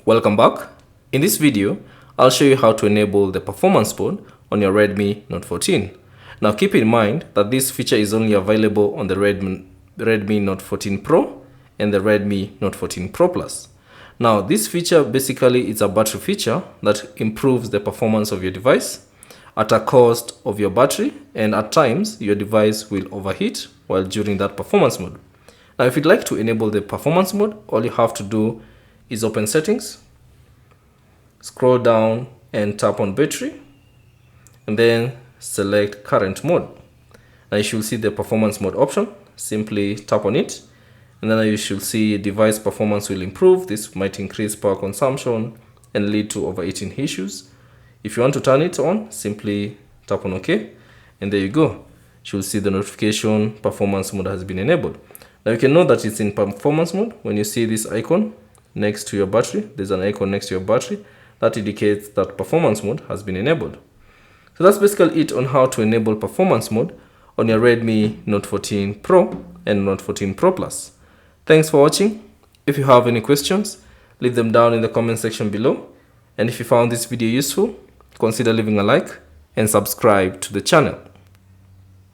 Welcome back. In this video, I'll show you how to enable the performance mode on your Redmi Note 14. Now keep in mind that this feature is only available on the Redmi Note 14 Pro and the Redmi Note 14 Pro Plus. Now this feature basically is a battery feature that improves the performance of your device at a cost of your battery, and at times your device will overheat while during that performance mode. Now if you'd like to enable the performance mode, all you have to do is open settings, scroll down and tap on battery, and then select current mode. Now you should see the performance mode option. Simply tap on it, and then you should see device performance will improve. This might increase power consumption and lead to overheating issues. If you want to turn it on, simply tap on OK, and there you go. You should see the notification performance mode has been enabled. Now you can know that it's in performance mode when you see this icon next to your battery. There's an icon next to your battery that indicates that performance mode has been enabled. So that's basically it on how to enable performance mode on your Redmi Note 14 Pro and Note 14 Pro Plus. Thanks for watching. If you have any questions, leave them down in the comment section below. And if you found this video useful, consider leaving a like and subscribe to the channel.